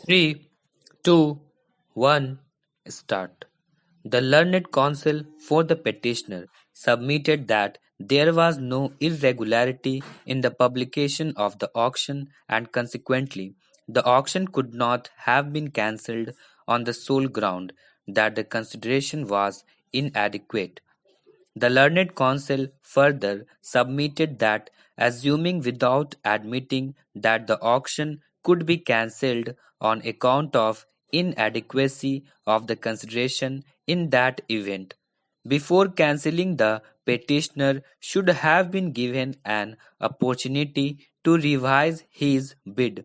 Three, two, one, start. The learned counsel for the petitioner submitted that there was no irregularity in the publication of the auction and consequently the auction could not have been cancelled on the sole ground that the consideration was inadequate. The learned counsel further submitted that, assuming without admitting that the auction could be cancelled on account of inadequacy of the consideration in that event, before cancelling the petitioner should have been given an opportunity to revise his bid.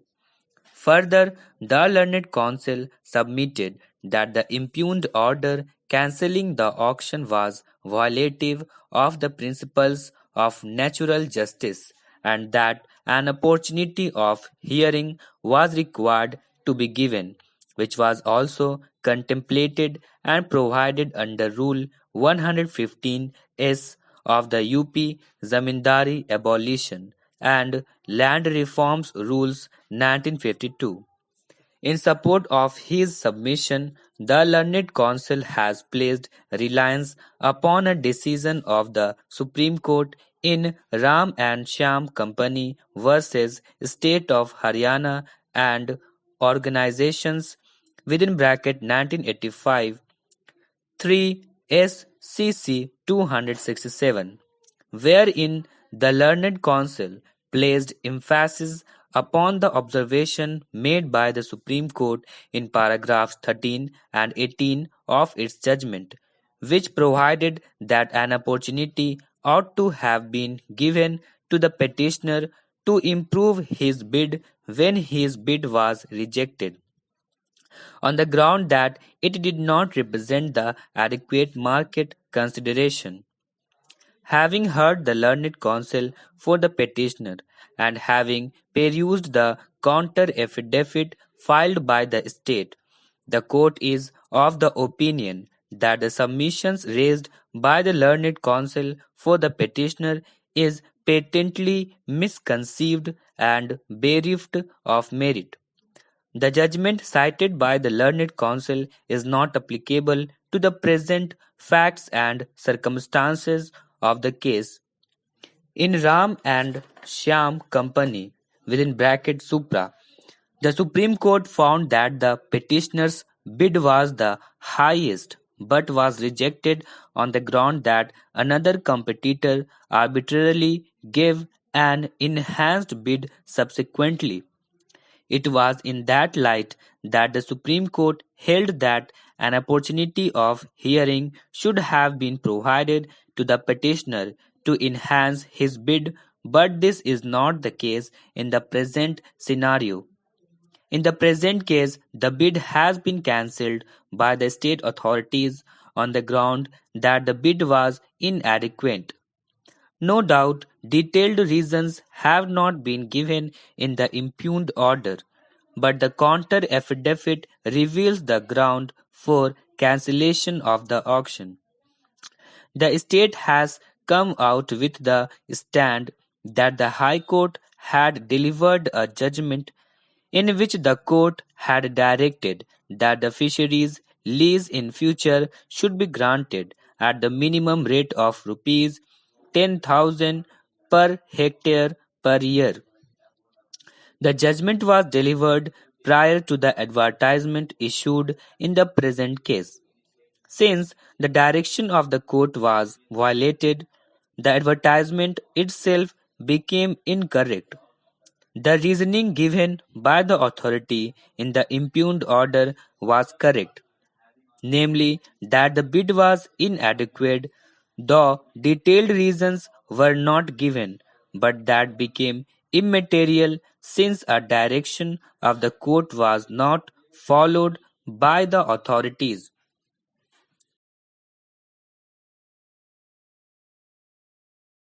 Further, the learned counsel submitted that the impugned order cancelling the auction was violative of the principles of natural justice and that an opportunity of hearing was required to be given, which was also contemplated and provided under Rule 115(s) of the UP Zamindari Abolition and Land Reforms Rules 1952. In support of his submission, the learned counsel has placed reliance upon a decision of the Supreme Court in Ram and Shyam Company versus State of Haryana and organizations within bracket 1985 3 SCC 267, wherein the learned counsel placed emphasis upon the observation made by the Supreme Court in paragraphs 13 and 18 of its judgment, which provided that an opportunity ought to have been given to the petitioner to improve his bid when his bid was rejected on the ground that it did not represent the adequate market consideration. Having heard the learned counsel for the petitioner, and having perused the counter affidavit filed by the state, the court is of the opinion that the submissions raised by the learned counsel for the petitioner is patently misconceived and bereft of merit. The judgment cited by the learned counsel is not applicable to the present facts and circumstances of the case. In Ram and Shyam Company within bracket Supra, the Supreme Court found that the petitioner's bid was the highest but was rejected on the ground that another competitor arbitrarily gave an enhanced bid subsequently. It was in that light that the Supreme Court held that an opportunity of hearing should have been provided to the petitioner to enhance his bid, but this is not the case in the present scenario. In the present case, the bid has been cancelled by the state authorities on the ground that the bid was inadequate. No doubt, detailed reasons have not been given in the impugned order, but the counter affidavit reveals the ground for cancellation of the auction. The state has come out with the stand that the High Court had delivered a judgment in which the court had directed that the fisheries lease in future should be granted at the minimum rate of rupees 10,000 per hectare per year. The judgment was delivered prior to the advertisement issued in the present case. Since the direction of the court was violated, the advertisement itself became incorrect. The reasoning given by the authority in the impugned order was correct, namely that the bid was inadequate, though detailed reasons were not given, but that became immaterial since a direction of the court was not followed by the authorities.